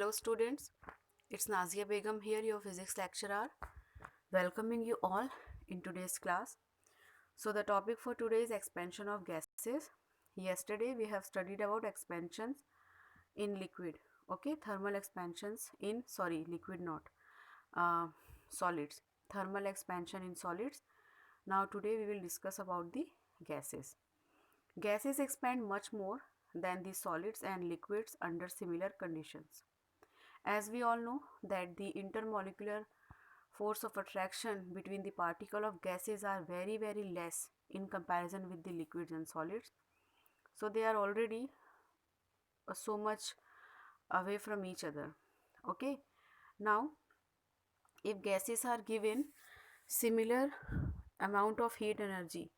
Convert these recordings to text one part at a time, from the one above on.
Hello students, it's Nazia Begum here, your physics lecturer, welcoming you all in today's class. So the topic for today is expansion of gases. Yesterday we have studied about expansions in liquid, okay, thermal expansions in, liquid not, solids, thermal expansion in solids. Now today we will discuss about the gases. Gases expand much more than the solids and liquids under similar conditions. As we all know that the intermolecular force of attraction between the particle of gases are very less in comparison with the liquids and solids. So they are already so much away from each other. Okay. Now if gases are given similar amount of heat energy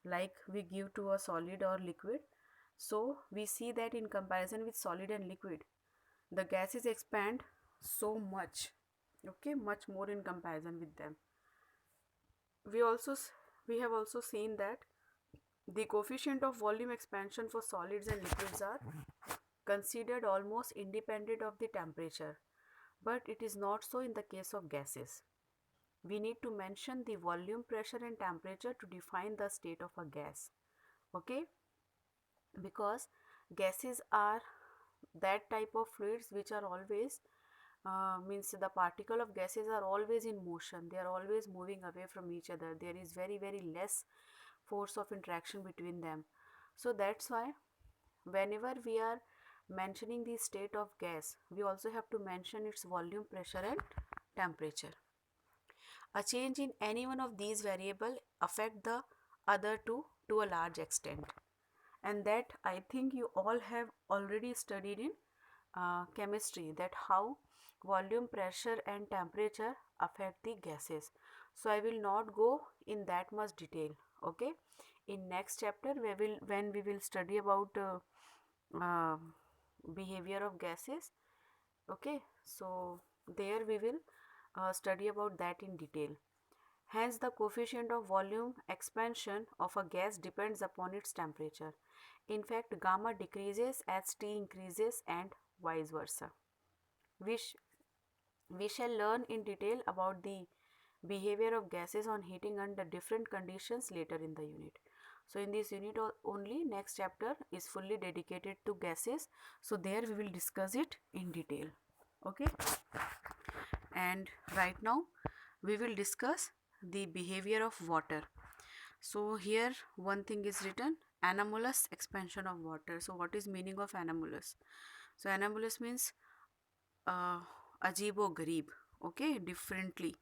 like we give to a solid or liquid, so we see that in comparison with solid and liquid, the gases expand so much, okay, much more in comparison with them. We have also seen that the coefficient of volume expansion for solids and liquids are considered almost independent of the temperature, but it is not so in the case of gases. We need to mention the volume, pressure and temperature to define the state of a gas, okay, because gases are that type of fluids which are always means the particle of gases are always in motion, they are always moving away from each other, there is very less force of interaction between them. So that's why whenever we are mentioning the state of gas, we also have to mention its volume, pressure and temperature. A change in any one of these variables affect the other two to a large extent, and that I think you all have already studied in chemistry, that how volume, pressure and temperature affect the gases. So I will not go in that much detail, okay. In next chapter when we will study about uh, behavior of gases, okay, so there we will study about that in detail. Hence the coefficient of volume expansion of a gas depends upon its temperature. In fact, gamma decreases as T increases and vice versa. We shall learn in detail about the behavior of gases on heating under different conditions later in the unit. So in this unit only, next chapter is fully dedicated to gases. So there we will discuss it in detail. Okay. And right now we will discuss the behavior of water. So here one thing is written, anomalous expansion of water. So what is meaning of anomalous? So anomalous means ajeebo garib, okay, differently.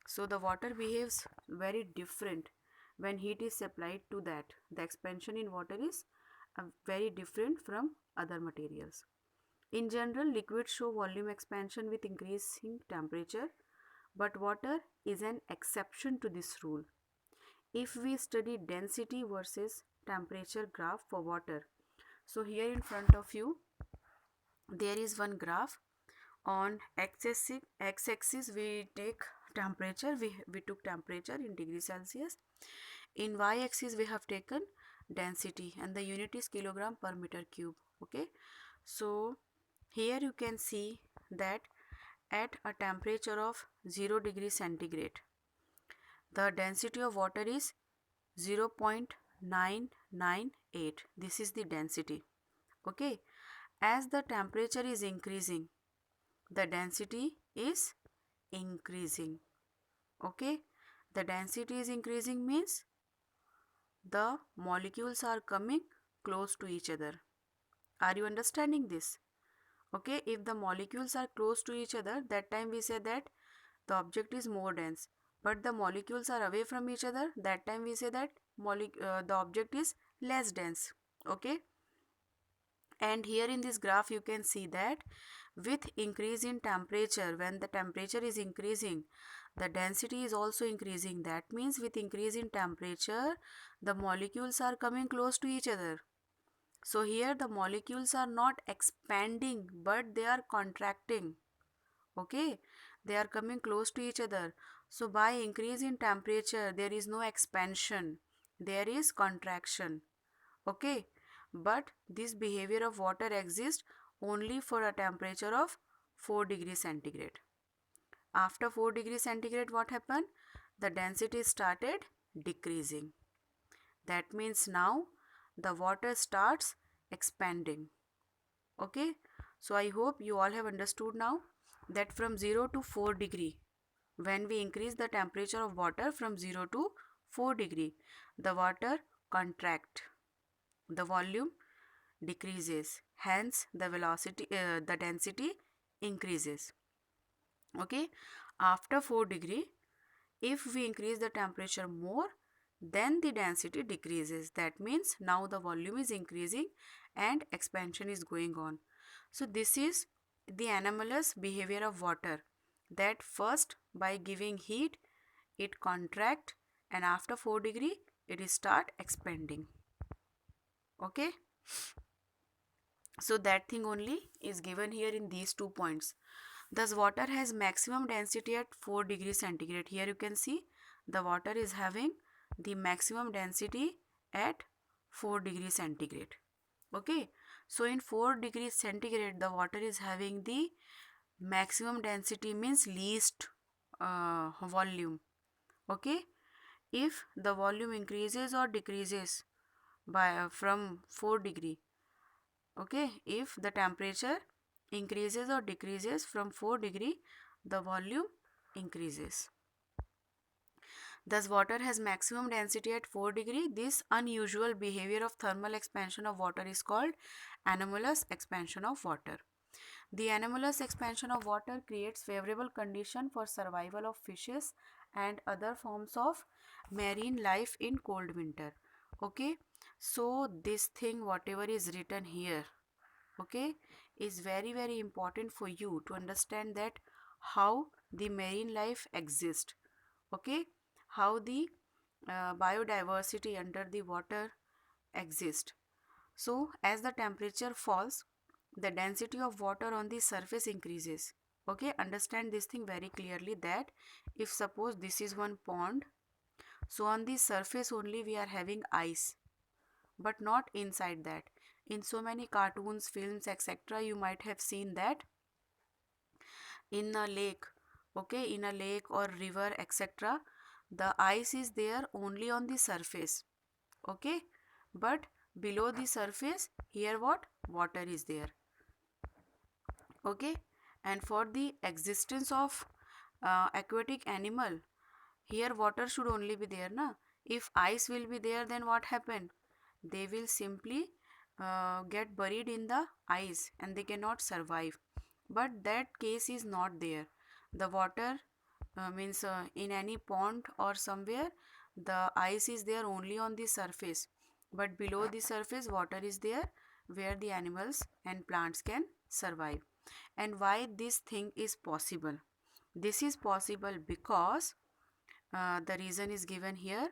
So the water behaves very different when heat is supplied to that. The expansion in water is very different from other materials. In general, liquids show volume expansion with increasing temperature, but water is an exception to this rule. If we study density versus temperature graph for water, so here in front of you there is one graph. On x-axis we take temperature, we took temperature in degrees Celsius. In y-axis we have taken density and the unit is kilogram per meter cube, okay. So here you can see that at a temperature of 0 degrees centigrade, the density of water is 0.998. This is the density, okay. As the temperature is increasing, the density is increasing, okay. The density is increasing means the molecules are coming close to each other. Are you understanding this? Okay, if the molecules are close to each other, that time we say that the object is more dense, but the molecules are away from each other, that time we say that the object is less dense, okay. And here in this graph you can see that with increase in temperature, when the temperature is increasing, the density is also increasing. That means with increase in temperature, the molecules are coming close to each other. So here the molecules are not expanding but they are contracting, okay. They are coming close to each other. So by increase in temperature there is no expansion, there is contraction, okay. But this behavior of water exists only for a temperature of 4 degrees centigrade. After 4 degrees centigrade, what happened? The density started decreasing. That means now the water starts expanding. Okay, so I hope you all have understood now that from 0 to 4 degree, when we increase the temperature of water from 0 to 4 degree, the water contract, the volume decreases, hence the density increases. Okay, after 4 degree, if we increase the temperature more, then the density decreases. That means now the volume is increasing and expansion is going on. So this is the anomalous behavior of water, that first by giving heat it contract, and after 4 degree it is start expanding. Okay, so that thing only is given here in these 2 points. Thus water has maximum density at 4 degrees centigrade. Here you can see the water is having the maximum density at 4 degrees centigrade. Okay, so in 4 degrees centigrade the water is having the maximum density, means least volume. Okay, if the volume increases or decreases by from 4 degree, okay, if the temperature increases or decreases from 4 degree, the volume increases. Thus water has maximum density at 4 degree. This unusual behavior of thermal expansion of water is called anomalous expansion of water. The anomalous expansion of water creates favorable condition for survival of fishes and other forms of marine life in cold winter. Okay, so this thing whatever is written here, okay, is very important for you to understand that how the marine life exists. Okay, how the biodiversity under the water exists. So as the temperature falls, the density of water on the surface increases. Okay, understand this thing very clearly, that if suppose this is one pond, so on the surface only we are having ice, but not inside that. In so many cartoons, films, etc., you might have seen that in a lake, okay, in a lake or river, etc., the ice is there only on the surface. Okay, but below the surface, here what? Water is there. Okay, and for the existence of aquatic animal, here water should only be there, na? If ice will be there, then what happen? They will simply get buried in the ice and they cannot survive. But that case is not there. The water means in any pond or somewhere, the ice is there only on the surface, but below the surface water is there where the animals and plants can survive. And why this thing is possible? This is possible because the reason is given here.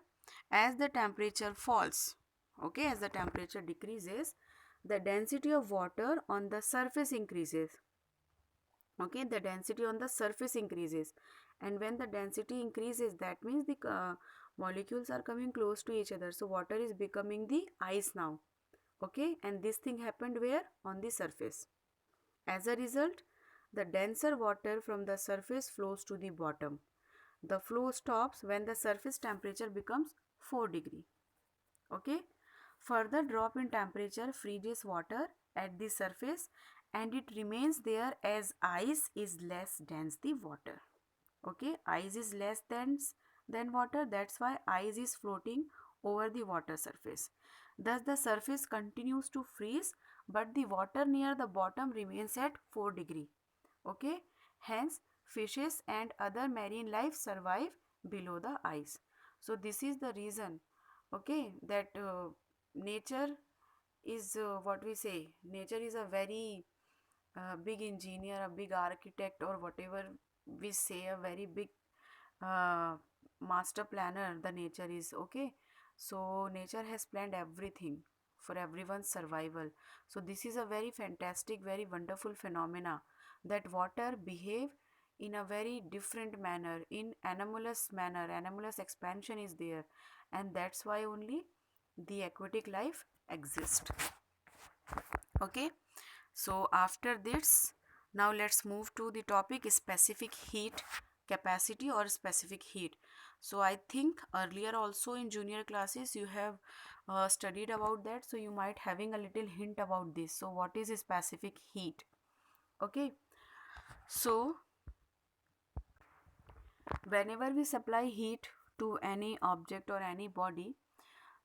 As the temperature falls, okay, as the temperature decreases, the density of water on the surface increases. Okay, the density on the surface increases, and when the density increases, that means the molecules are coming close to each other, so water is becoming the ice now. Okay, and this thing happened where? On the surface. As a result, the denser water from the surface flows to the bottom. The flow stops when the surface temperature becomes 4 degree. Okay, further drop in temperature freezes water at the surface and it remains there as ice is less dense the water. Okay, ice is less dense than water, that's why ice is floating over the water surface. Thus the surface continues to freeze, but the water near the bottom remains at 4 degree. Okay, hence fishes and other marine life survive below the ice. So this is the reason, okay, that nature is what we say, nature is a very big engineer, a big architect, or whatever we say, a very big uh, master planner the nature is. Okay, so nature has planned everything for everyone's survival. So this is a very fantastic, very wonderful phenomena, that water behave in a very different manner, in anomalous manner. Anomalous expansion is there, and that's why only the aquatic life exists. Okay, so after this Now let's move to the topic specific heat capacity or specific heat. So I think earlier also in junior classes you have studied about that, so you might having a little hint about this. So what is specific heat? Okay, so whenever we supply heat to any object or any body,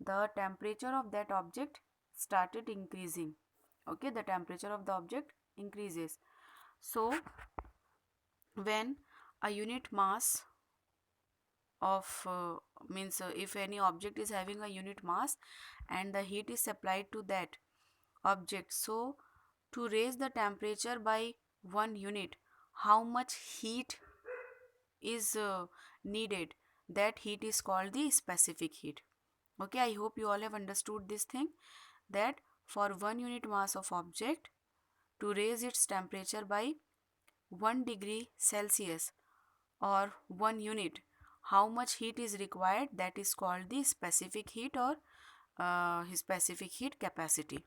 the temperature of that object started increasing. Okay, the temperature of the object increases. So when a unit mass of means if any object is having a unit mass and the heat is supplied to that object, so to raise the temperature by 1 unit, how much heat is needed, that heat is called the specific heat. Okay, I hope you all have understood this thing, that for 1 unit mass of object, to raise its temperature by 1 degree Celsius or 1 unit, how much heat is required, that is called the specific heat or specific heat capacity.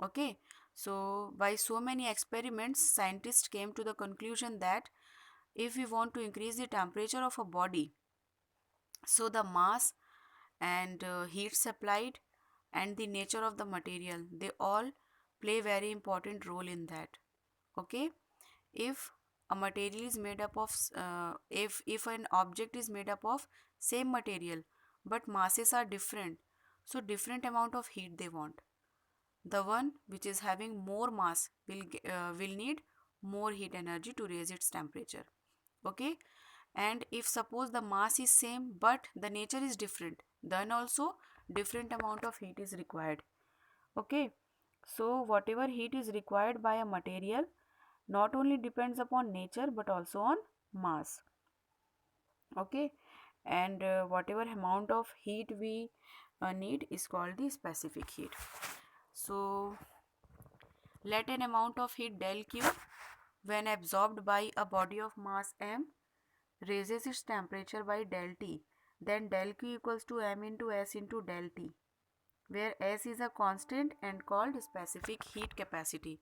Okay, so by so many experiments, scientists came to the conclusion that if we want to increase the temperature of a body, so the mass and heat supplied and the nature of the material, they all play very important role in that. Okay, if a material is made up of if an object is made up of same material but masses are different, so different amount of heat they want. The one which is having more mass will need more heat energy to raise its temperature. Okay, and if suppose the mass is same but the nature is different, then also different amount of heat is required. Okay, so whatever heat is required by a material not only depends upon nature but also on mass. Okay, and whatever amount of heat we need is called the specific heat. So let an amount of heat del Q, when absorbed by a body of mass m, raises its temperature by del T, then del Q equals to m into S into del T, where S is a constant and called specific heat capacity.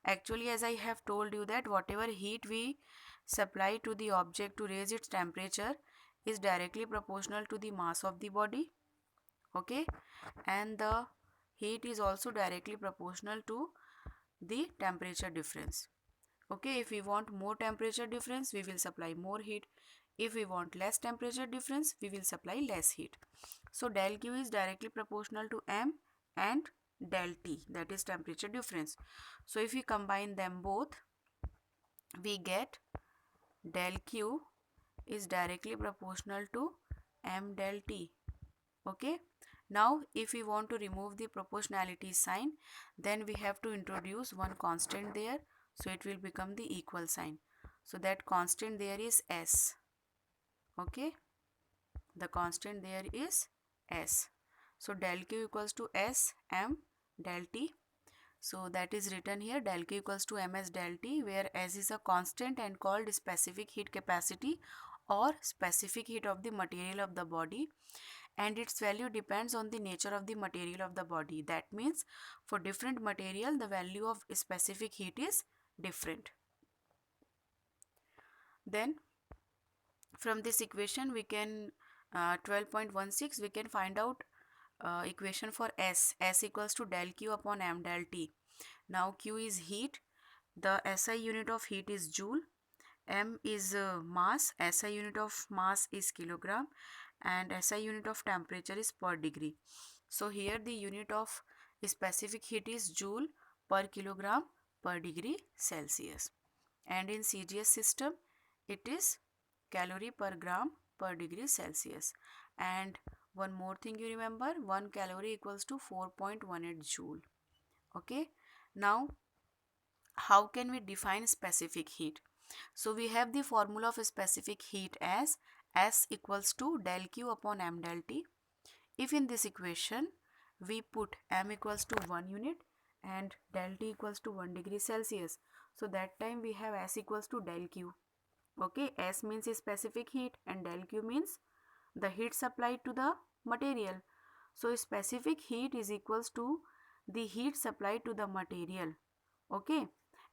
Actually, as I have told you, that whatever heat we supply to the object to raise its temperature is directly proportional to the mass of the body. Okay, and the heat is also directly proportional to the temperature difference. Okay, if we want more temperature difference, we will supply more heat. If we want less temperature difference, we will supply less heat. So del Q is directly proportional to m and del T, that is temperature difference. So if we combine them both, we get del Q is directly proportional to m del T. Okay, now if we want to remove the proportionality sign, then we have to introduce one constant there, so it will become the equal sign. So that constant there is S. Okay, the constant there is S. So del Q equals to S m del T. So that is written here, del Q equals to ms del T, where S is a constant and called specific heat capacity or specific heat of the material of the body, and its value depends on the nature of the material of the body. That means for different material the value of specific heat is different. Then from this equation we can 12.16 we can find out equation for S equals to del Q upon m del T. Now Q is heat, the SI unit of heat is joule, m is mass, SI unit of mass is kilogram, and SI unit of temperature is per degree. So here the unit of specific heat is joule per kilogram per degree Celsius, and in CGS system it is calorie per gram per degree Celsius. And one more thing you remember, 1 calorie equals to 4.18 joule. Okay, now how can we define specific heat? So we have the formula of specific heat as S equals to del Q upon m del T. If in this equation we put m equals to 1 unit and del T equals to 1 degree Celsius, so that time we have S equals to del Q. Okay, S means specific heat and del Q means the heat supplied to the material. So specific heat is equals to the heat supplied to the material. Okay,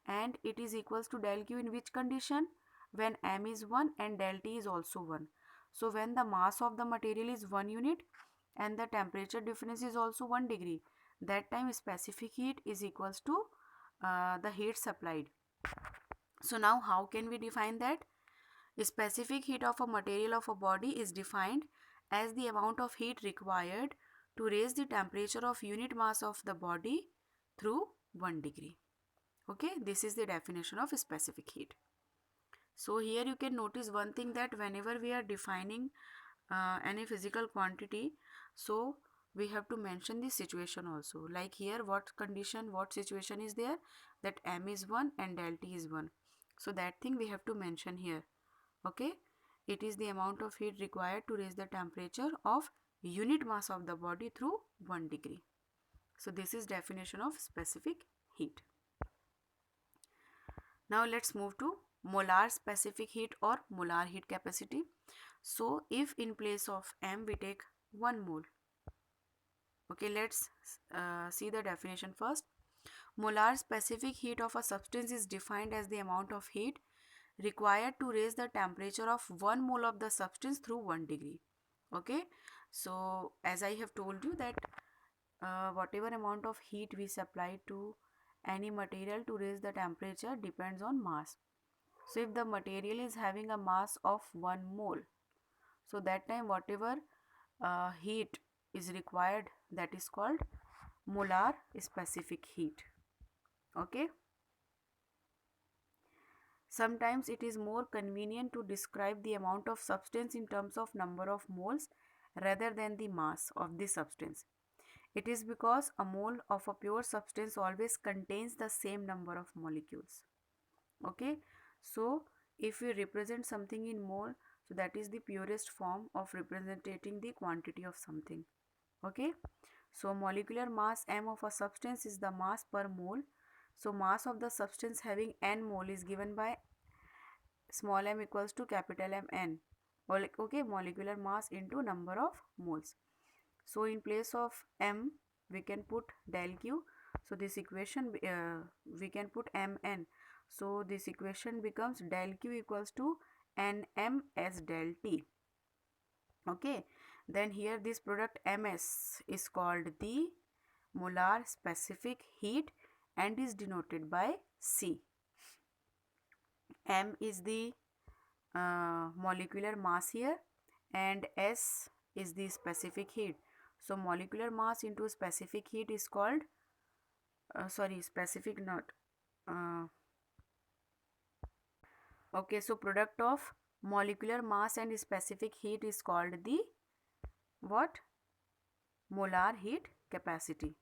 and it is equals to del Q in which condition? When m is 1 and del T is also 1. So when the mass of the material is 1 unit and the temperature difference is also 1 degree, that time specific heat is equals to the heat supplied. So now how can we define that? Specific heat of a material of a body is defined as the amount of heat required to raise the temperature of unit mass of the body through 1 degree. Okay, this is the definition of specific heat. So here you can notice one thing, that whenever we are defining any physical quantity, so we have to mention the situation also. Like here, what condition, what situation is there? That m is 1 and del T is 1. So that thing we have to mention here. Okay, it is the amount of heat required to raise the temperature of unit mass of the body through 1 degree. So this is definition of specific heat. Now let's move to molar specific heat or molar heat capacity. So if in place of m we take 1 mole. Okay, let's see the definition first. Molar specific heat of a substance is defined as the amount of heat required to raise the temperature of 1 mole of the substance through 1 degree. Okay, so as I have told you that whatever amount of heat we supply to any material to raise the temperature depends on mass. So if the material is having a mass of 1 mole, so that time whatever heat is required, that is called molar specific heat. Okay. Sometimes it is more convenient to describe the amount of substance in terms of number of moles rather than the mass of the substance. It is because a mole of a pure substance always contains the same number of molecules. Okay, so if we represent something in mole, so that is the purest form of representing the quantity of something. Okay, so molecular mass m of a substance is the mass per mole. So mass of the substance having n mole is given by small m equals to capital M n. Okay, molecular mass into number of moles. So in place of m we can put del Q. So this equation we can put mn. So this equation becomes del Q equals to nm as del T. Okay, then here this product ms is called the molar specific heat and is denoted by C. M is the molecular mass here and S is the specific heat. So molecular mass into specific heat is called specific not okay, so product of molecular mass and specific heat is called the what? Molar heat capacity.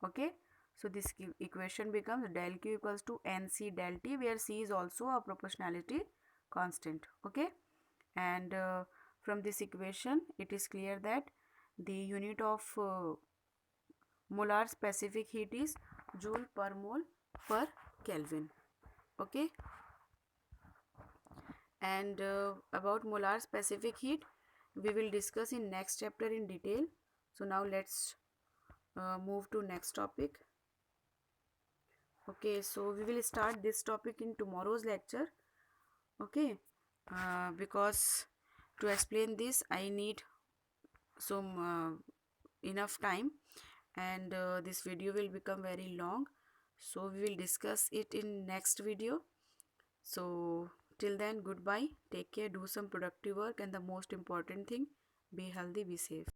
Okay, so this equation becomes del Q equals to NC del T, where C is also a proportionality constant. Okay, and from this equation it is clear that the unit of molar specific heat is joule per mole per Kelvin. Okay, and about molar specific heat we will discuss in next chapter in detail. So now let's move to next topic. Okay, so we will start this topic in tomorrow's lecture. Okay, because to explain this I need some enough time, and this video will become very long, so we will discuss it in next video. So till then, goodbye, take care, do some productive work, and the most important thing, be healthy, be safe.